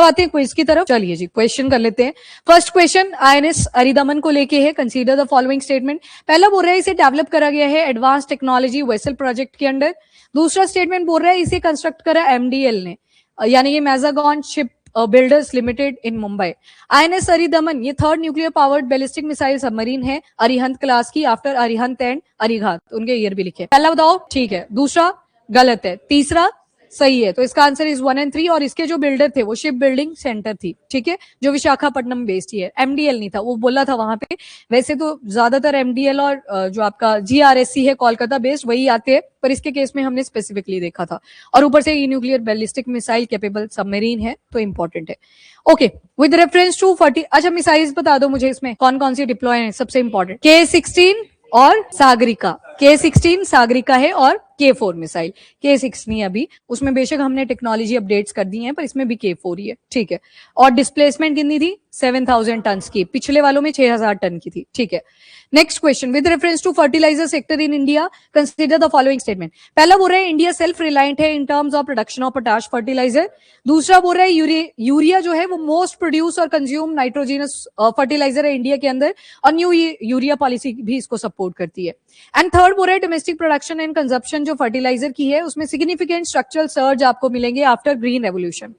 आते हैं क्विज की तरफ। चलिए जी क्वेश्चन कर लेते हैं। फर्स्ट क्वेश्चन INS अरिदमन को लेके है। Consider the following statement. पहला बोल रहा है इसे डेवलप करा गया है एडवांस टेक्नोलॉजी वेसल प्रोजेक्ट के अंडर। दूसरा स्टेटमेंट बोल रहा है इसे कंस्ट्रक्ट करा MDL ने, यानी ये मैजागॉन शिप बिल्डर्स लिमिटेड इन मुंबई। INS अरिदमन ये third nuclear powered ballistic missile submarine है अरिहंत क्लास की, आफ्टर अरिहंत एंड अरिघात, उनके ईयर भी लिखे। पहला बताओ ठीक है, दूसरा गलत है, तीसरा सही है। तो इसका आंसर इज 1 और 3। और इसके जो बिल्डर थे वो शिप बिल्डिंग सेंटर थी, ठीक है, जो विशाखापट्टनम बेस्ड ही है। MDL नहीं था, वो बोला था वहां पे। वैसे तो ज्यादातर MDL और जो आपका GRSC है कोलकाता बेस्ड वही आते हैं, पर इसके केस में हमने स्पेसिफिकली देखा था। और ऊपर से ये nuclear ballistic missile capable submarine है, तो इंपॉर्टेंट है। Okay, with reference to 40। अच्छा मिसाइल्स बता दो मुझे इसमें कौन कौन सी डिप्लॉय है, सबसे इंपॉर्टेंट। K-16 और सागरिका। K-16 सागरिका है और K-4 मिसाइल। K-6 नहीं अभी, उसमें बेशक हमने टेक्नोलॉजी अपडेट्स कर दी हैं, पर इसमें भी K-4 ही है, ठीक है। और डिस्प्लेसमेंट कितनी थी? 7000 टन की, पिछले वालों में 6000 टन की थी, ठीक है। Next question, with reference to fertiliser sector in India consider the following statement. पहला बोल रहा है इंडिया सेल्फ रिलायंट है in terms of production of potash fertiliser. दूसरा बोल रहा है यूरिया जो है वो मोस्ट प्रोड्यूस और कंज्यूम नाइट्रोजिनस फर्टिलाइजर है इंडिया के अंदर, और न्यू यूरिया पॉलिसी भी इसको सपोर्ट करती है। एंड थर्ड बोल रहा है डोमेस्टिक प्रोडक्शन एंड कंजप्शन जो फर्टिलाइजर की है उसमें सिग्निफिकेंट स्ट्रक्चरल सर्ज आपको मिलेंगे आफ्टर ग्रीन रेवोल्यूशन।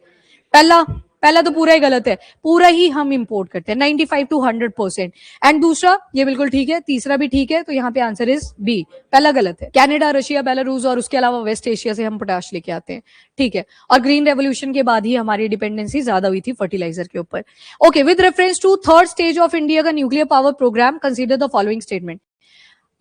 पहला तो पूरा ही गलत है, पूरा ही हम इंपोर्ट करते हैं 95 to 100%। एंड दूसरा ये बिल्कुल ठीक है, तीसरा भी ठीक है, तो यहाँ पे आंसर इज बी, पहला गलत है। कनाडा, रशिया, बेलारूस और उसके अलावा वेस्ट एशिया से हम पोटाश लेके आते हैं, ठीक है। और ग्रीन रेवोल्यूशन के बाद ही हमारी डिपेंडेंसी ज्यादा हुई थी फर्टिलाइजर के ऊपर। Okay, with reference to third stage of India का nuclear power programme consider the following statement.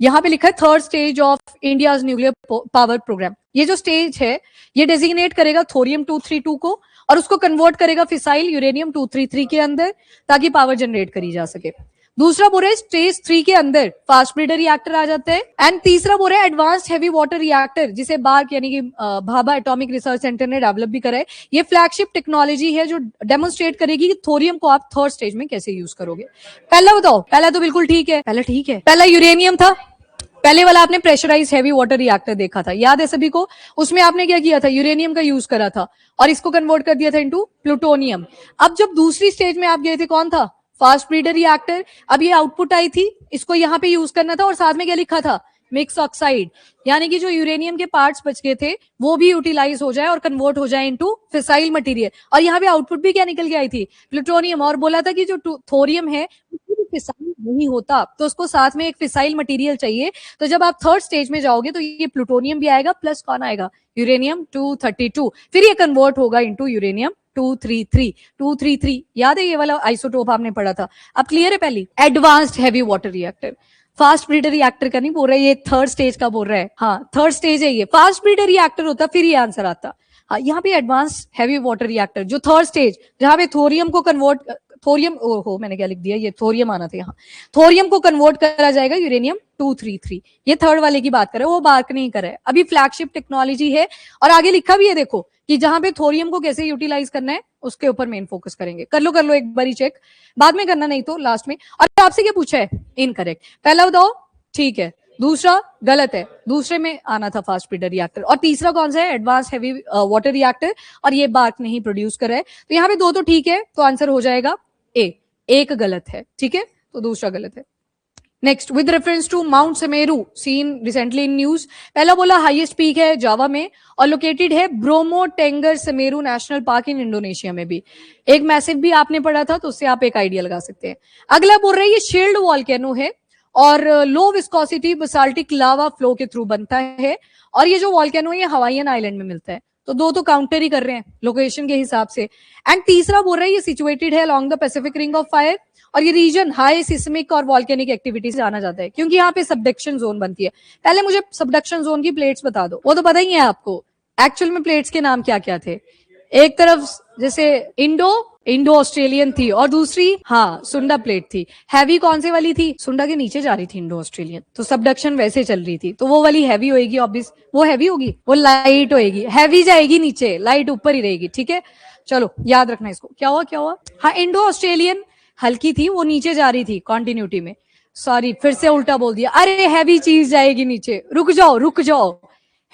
यहां पे लिखा है third stage of India's nuclear power programme. ये जो स्टेज है ये डेजिग्नेट करेगा थोरियम 232 को और उसको कन्वर्ट करेगा फिसाइल यूरेनियम 233 के अंदर, ताकि पावर जनरेट करी जा सके। दूसरा बोल रहा है स्टेज 3 के अंदर फास्ट ब्रीडर रिएक्टर आ जाते हैं। एंड तीसरा बोल रहा है एडवांस्ड हेवी वाटर रिएक्टर, जिसे बार्क यानी कि भाभा एटॉमिक रिसर्च सेंटर ने डेवलप भी करा है। ये फ्लैगशिप टेक्नोलॉजी है जो डेमोन्स्ट्रेट करेगी कि थोरियम को आप थर्ड स्टेज में कैसे यूज करोगे। पहला बताओ, पहला तो बिल्कुल ठीक है, पहला ठीक है। पहला यूरेनियम था, पहले वाला आपने प्रेशराइज हेवी वाटर रिएक्टर देखा था, याद है सभी को? उसमें आपने क्या किया था, यूरेनियम का यूज करा था और इसको कन्वर्ट कर दिया था इनटू प्लूटोनियम। अब जब दूसरी स्टेज में आप गए थे, कौन था? Fast breeder reactor. अब ये आउटपुट आई थी, इसको यहाँ पे यूज करना था, और साथ में क्या लिखा था? मिक्स ऑक्साइड, यानी कि जो यूरेनियम के पार्ट्स बच गए थे वो भी यूटिलाइज हो जाए और कन्वर्ट हो जाए इनटू फिसाइल मटेरियल। और यहाँ पे आउटपुट भी क्या निकल के आई थी? प्लूटोनियम। और बोला था कि जो थोरियम है फिसाइल नहीं होता, तो उसको साथ में एक फिसाइल मटेरियल चाहिए। तो जब आप थर्ड स्टेज में जाओगे तो ये प्लूटोनियम भी आएगा, प्लस कौन आएगा? यूरेनियम 232। फिर ये कन्वर्ट होगा इनटू यूरेनियम 233। याद है ये वाला आइसोटोप आपने पढ़ा था? अब क्लियर है? पहली advanced heavy water reactor, fast breeder reactor का नहीं बोल रहा है, ये थर्ड स्टेज का बोल रहा है। हाँ, थर्ड स्टेज है ये। फास्ट ब्रीडर रिएक्टर होता फिर ये आंसर आता। हाँ, यहाँ पे एडवांस हैवी वाटर रिएक्टर जो थर्ड स्टेज, जहां पे थोरियम को कन्वर्ट, थोरियम, ओहो मैंने क्या लिख दिया, ये थोरियम आना था यहाँ। थोरियम को कन्वर्ट करा जाएगा यूरेनियम 233। ये थर्ड वाले की बात कर रहे हैं, वो बात नहीं कर रहा है। अभी फ्लैगशिप टेक्नोलॉजी है और आगे लिखा भी है, देखो कि जहां पे थोरियम को कैसे यूटिलाइज करना है उसके ऊपर मेन फोकस करेंगे। कर लो एक बारी चेक, बाद में करना नहीं तो लास्ट में। और आपसे क्या पूछा है? इनकरेक्ट। पहला बताओ ठीक है, दूसरा गलत है, दूसरे में आना था फास्ट ब्रीडर रिएक्टर। और तीसरा कौन सा है? एडवांस हैवी वाटर रिएक्टर, और ये बार्क नहीं प्रोड्यूस कर रहा है। तो यहाँ पे दो तो ठीक है, तो आंसर हो जाएगा ए। एक गलत है, ठीक है, तो दूसरा गलत है। Next, with reference to mount Semeru seen recently in news. पहला बोला हाईएस्ट पीक है जावा में और लोकेटेड है Bromo Tengger समेरू national park in Indonesia में भी। एक मैसिव भी आपने पढ़ा था, तो उससे आप एक आइडिया लगा सकते हैं। अगला बोल रहे हैं ये शील्ड वॉल्केनो है और low viscosity basaltic lava flow के थ्रू बनता है, और ये जो वॉल्केनो है ये हवाईयन आइलैंड में मिलता है। तो दो तो काउंटर ही कर रहे हैं लोकेशन के हिसाब से। एंड तीसरा बोल रहा है ये सिचुएटेड है along the Pacific ring of fire, और ये रीजन हाई सिस्मिक और वॉल्केनिक एक्टिविटी से जाना जाता है क्योंकि यहाँ पे सबडक्शन जोन बनती है। पहले मुझे सबडक्शन जोन की प्लेट्स बता दो, वो तो पता ही है आपको। एक्चुअल में प्लेट्स के नाम क्या क्या थे? एक तरफ जैसे इंडो ऑस्ट्रेलियन थी, और दूसरी हाँ सुंडा प्लेट थी। हैवी कौन से वाली थी? सुंडा के नीचे जा रही थी इंडो ऑस्ट्रेलियन, तो सबडक्शन वैसे चल रही थी, तो वो वाली हैवी होगी ऑब्वियस। वो हैवी होगी, वो लाइट होगी। हैवी जाएगी नीचे, लाइट ऊपर ही रहेगी, ठीक है। चलो याद रखना इसको। क्या हुआ? हाँ, इंडो ऑस्ट्रेलियन हल्की थी, वो नीचे जा रही थी कॉन्टिन्यूटी में। सॉरी, फिर से उल्टा बोल दिया। अरे हैवी चीज जाएगी नीचे, रुक जाओ।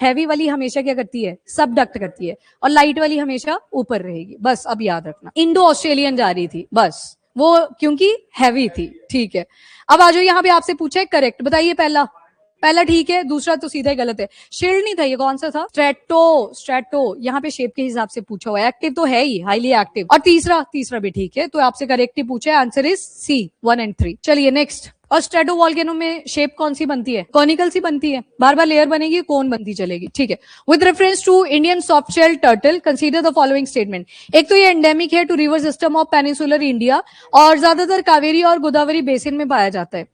हैवी वाली हमेशा क्या करती है, सबडक्ट करती है, और लाइट वाली हमेशा ऊपर रहेगी। बस अब याद रखना। इंडो ऑस्ट्रेलियन जा रही थी, बस वो क्योंकि हैवी थी। ठीक है, अब आ जाओ, यहाँ पे आपसे पूछा है करेक्ट, बताइए। पहला पहला ठीक है, दूसरा तो सीधा ही गलत है। शील्ड नहीं था, ये कौन सा था? स्ट्रेटो यहाँ पे शेप के हिसाब से पूछा हुआ है, एक्टिव तो है ही, हाईली एक्टिव। और तीसरा भी ठीक है, तो आपसे करेक्ट ही पूछा है, आंसर इज सी, 1 and 3। चलिए नेक्स्ट। और स्ट्रेटो वॉल्केनो में शेप कौन सी बनती है? कॉनिकल सी बनती है, बार बार लेयर बनेगी, कौन बनती चलेगी। ठीक है, with reference to Indian soft shell turtle consider the following statement. एक तो ये एंडेमिक है to river system of peninsular India, और ज्यादातर कावेरी और गोदावरी बेसिन में पाया जाता है।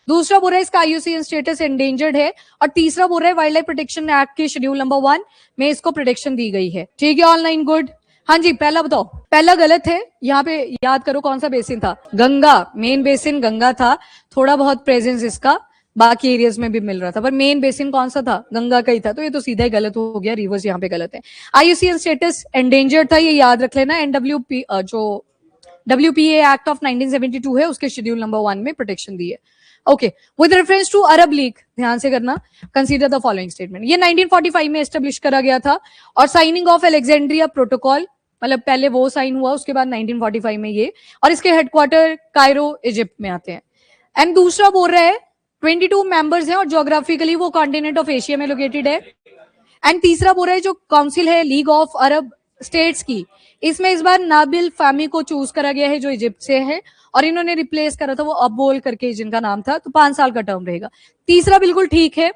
दूसरा बोल रहा है इसका IUCN स्टेटस एंडेंजर्ड है, और तीसरा बोल रहा है वाइल्ड लाइफ प्रोटेक्शन एक्ट के शेड्यूल नंबर 1 में इसको प्रोटेक्शन दी गई है। ठीक है, ऑनलाइन गुड। हाँ जी, पहला बताओ। पहला गलत है, यहाँ पे याद करो कौन सा बेसिन था? गंगा, मेन बेसिन गंगा था। थोड़ा बहुत प्रेजेंस इसका बाकी एरियाज में भी मिल रहा था, पर मेन बेसिन कौन सा था? गंगा का ही था, तो ये तो सीधा ही गलत हो गया, रिवर्स यहाँ पे गलत है। IUCN स्टेटस एंडेंजर्ड था, ये याद रख लेना। NWP जो WPA एक्ट ऑफ 1972 है, उसके शेड्यूल नंबर 1 में प्रोटेक्शन दी है। Okay, with reference to Arab League, ध्यान से करना, कंसीडर द फॉलोइंग स्टेटमेंट। ये 1945 में एस्टेब्लिश करा गया था, और साइनिंग ऑफ अलेक्जेंड्रिया प्रोटोकॉल, मतलब पहले वो साइन हुआ, उसके बाद 1945 में ये, और इसके हेडक्वार्टर कायरो इजिप्ट में आते हैं। एंड दूसरा बोल रहा है 22 मेंबर्स हैं, और ज्योग्राफिकली वो कॉन्टिनेंट ऑफ एशिया में लोकेटेड है। एंड तीसरा बोल रहा है जो काउंसिल है लीग ऑफ अरब स्टेट्स की, इसमें इस बार नाबिल फामी को चूज करा गया है, जो इजिप्ट से है, और इन्होंने रिप्लेस करा था वो अबोल करके जिनका नाम था, तो 5 साल का टर्म रहेगा। तीसरा बिल्कुल ठीक है,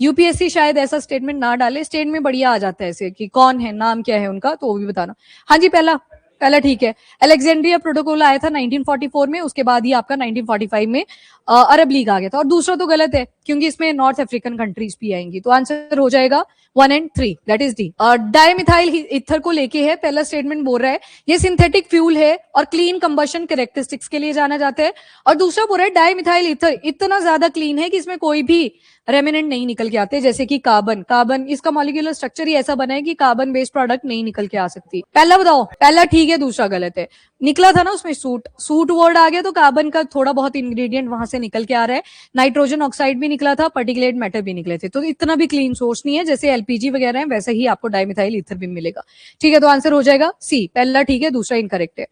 यूपीएससी शायद ऐसा स्टेटमेंट ना डाले, स्टेट में बढ़िया आ जाता है ऐसे कि कौन है, नाम क्या है उनका, तो वो भी बताना। हाँ जी, पहला ठीक है। अलेक्जेंड्रिया प्रोटोकॉल आया था 1944 में, उसके बाद ही आपका 1945 में अरब लीग आ गया था। और दूसरा तो गलत है, क्योंकि इसमें नॉर्थ अफ्रीकन कंट्रीज भी आएंगी, तो आंसर हो जाएगा 1 and 3, that is D. Dimethyl ether को लेके है, पहला स्टेटमेंट बोल रहा है ये सिंथेटिक फ्यूल है और क्लीन कंबशन कैरेक्टरिस्टिक्स के लिए जाना जाता है, और दूसरा बोल रहा है डाइमिथाइल ईथर इतना ज्यादा क्लीन है कि इसमें कोई भी रेमिनेंट नहीं निकल के आते, जैसे कि कार्बन इसका मॉलिक्यूलर स्ट्रक्चर ही ऐसा बना है कि कार्बन बेस्ड प्रोडक्ट नहीं निकल के आ सकती। पहला बताओ, पहला ठीक है, दूसरा गलत है। निकला था ना उसमें सूट वर्ड आ गया, तो कार्बन का थोड़ा बहुत इंग्रेडिएंट वहां से निकल के आ रहा है। नाइट्रोजन ऑक्साइड भी निकला था, पार्टिकुलेट मैटर भी निकले थे, तो इतना भी क्लीन सोर्स नहीं है, जैसे LPG वगैरह है वैसे ही आपको डाइमिथाइल ईथर भी मिलेगा। ठीक है, तो आंसर हो जाएगा सी, पहला ठीक है, दूसरा इनकरेक्ट है।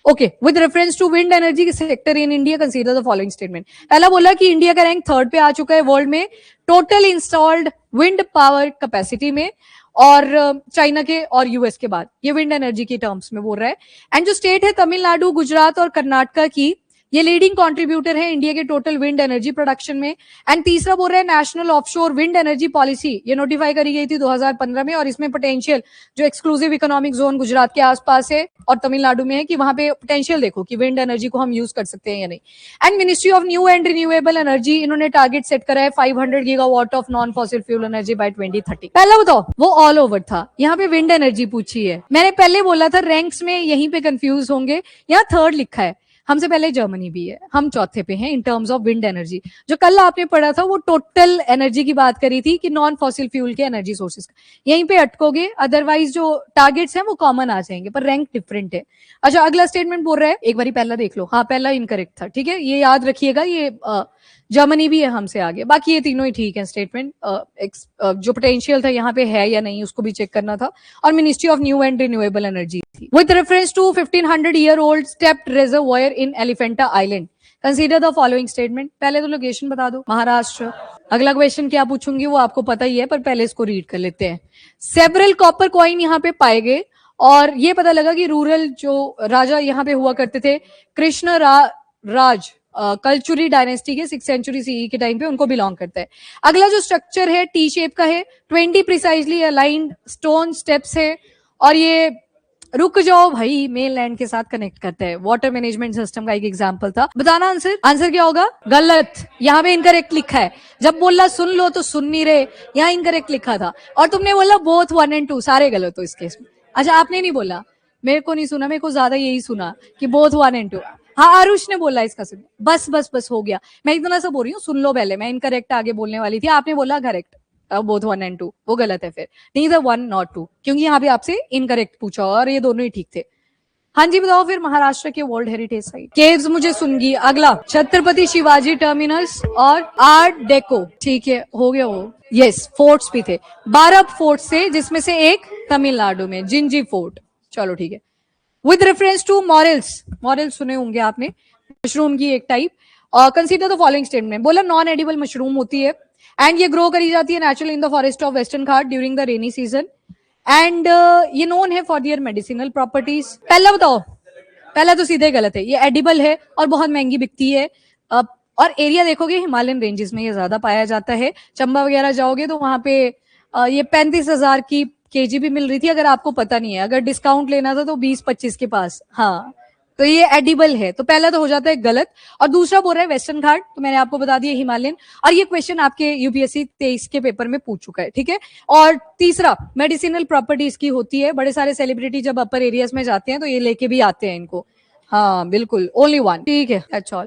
Okay, with reference to wind energy sector in India consider the following statement. पहला बोला कि इंडिया का रैंक 3rd पे आ चुका है वर्ल्ड में total installed wind power capacity में, और चाइना के और यूएस के बाद, ये विंड एनर्जी के टर्म्स में बोल रहा है। एंड जो स्टेट है तमिलनाडु, गुजरात और कर्नाटका की, ये लीडिंग कंट्रीब्यूटर है इंडिया के टोटल विंड एनर्जी प्रोडक्शन में। एंड तीसरा बोल रहा है national offshore wind energy policy, ये नोटिफाई करी गई थी 2015 में, और इसमें पोटेंशियल जो एक्सक्लूसिव इकोनॉमिक जोन गुजरात के आसपास है और तमिलनाडु में है, कि वहां पे पोटेंशियल देखो कि विंड एनर्जी को हम यूज कर सकते हैं या नहीं। And ministry of new and renewable energy, इन्होंने टारगेट सेट करा है 500 gigawatt of non fossil fuel energy by 2030। पहला बताओ, वो ऑल ओवर था, यहाँ पे विंड एनर्जी पूछी है। मैंने पहले बोला था रैंक्स में यहीं पे कंफ्यूज होंगे, यहाँ 3rd लिखा है, हमसे पहले जर्मनी भी है, हम 4थे पे हैं इन टर्म्स ऑफ विंड एनर्जी। जो कल आपने पढ़ा था वो टोटल एनर्जी की बात करी थी कि नॉन फॉसिल फ्यूल के एनर्जी सोर्सेज, यहीं पे अटकोगे, अदरवाइज जो टारगेट्स हैं वो कॉमन आ जाएंगे, पर रैंक डिफरेंट है। अच्छा, अगला स्टेटमेंट बोल रहा है, एक बार पहला देख लो, हाँ पहला इनकरेक्ट था, ठीक है, ये याद रखिएगा, ये जर्मनी भी है हमसे आगे, बाकी ये तीनों ही ठीक है स्टेटमेंट। जो पोटेंशियल था यहाँ पे है या नहीं उसको भी चेक करना था, और ministry of new and renewable energy थी। With reference to 1500-year-old stepped reservoir in Elephanta island consider the following statement. पहले तो लोकेशन बता दो, महाराष्ट्र। अगला क्वेश्चन क्या पूछूंगी वो आपको पता ही है, पर पहले इसको रीड कर लेते हैं। सेवरल कॉपर कॉइन यहाँ पे पाए गए, और ये पता लगा कि रूरल जो राजा यहाँ पे हुआ करते थे, कृष्ण राज कलचुरी डायनेस्टी के 6th सेंचुरी CE के टाइम पे, उनको बिलोंग करता है। अगला जो स्ट्रक्चर है टी शेप का है, 20 प्रिसाइजली अलाइंड स्टोन स्टेप्स है, और ये रुक जाओ भाई मेन लैंड के साथ कनेक्ट करता है, वाटर मैनेजमेंट सिस्टम का एक एग्जांपल था। बताना आंसर क्या होगा? गलत, यहाँ पे इनकरेक्ट लिखा है। जब बोला सुन लो तो सुन नहीं रहे, यहाँ इनकरेक्ट लिखा था, और तुमने बोला बोथ 1 and 2, सारे गलत हो इस केस में। अच्छा, आपने नहीं बोला, मेरे को नहीं सुना, मेरे को ज्यादा यही सुना कि बोथ 1 and 2। हाँ, आरुष ने बोला इसका सुन, बस हो गया, मैं इतना सा बोल रही हूँ, सुन लो पहले, मैं इनकरेक्ट आगे बोलने वाली थी, आपने बोला करेक्ट, बोथ 1 and 2, वो गलत है फिर, नहीं था 1 not 2, क्योंकि यहाँ पे आपसे इनकरेक्ट पूछा और ये दोनों ही ठीक थे। हाँ जी बताओ फिर महाराष्ट्र के वर्ल्ड हेरिटेज साइट। केव्स मुझे सुनगी। अगला छत्रपति शिवाजी टर्मिनस और आर्ट डेको। ठीक है, हो गया वो। यस, फोर्ट्स भी थे 12 फोर्ट्स थे, जिसमें से एक तमिलनाडु में जिंजी फोर्ट। चलो ठीक है। With reference to morels, morels सुने होंगे आपने, मशरूम की एक type. Consider the following statement. बोला नॉन एडिबल मशरूम होती है एंड ये ग्रो करी जाती है naturally in the forest of western Ghat during the rainy season and ये नोन है फॉर दियर मेडिसिनल प्रॉपर्टीज। पहला बताओ। पहला तो सीधे गलत है, ये एडिबल है और बहुत महंगी बिकती है। और एरिया देखोगे हिमालयन रेंजेस में ये ज्यादा पाया जाता है। चंबा वगैरह जाओगे तो वहां पे ये 35,000 की केजी भी मिल रही थी, अगर आपको पता नहीं है। अगर डिस्काउंट लेना था तो 20-25 के पास। हाँ, तो ये एडिबल है। तो पहला तो हो जाता है गलत। और दूसरा बोल रहा है वेस्टर्न घाट, तो मैंने आपको बता दिया हिमालयन। और ये क्वेश्चन आपके यूपीएससी 23 के पेपर में पूछ चुका है, ठीक है। और तीसरा मेडिसिनल प्रॉपर्टीज की होती है। बड़े सारे सेलिब्रिटी जब अपर एरियाज में जाते हैं तो ये लेके भी आते हैं इनको। हाँ बिल्कुल, ओनली वन। ठीक है, दैट्स ऑल।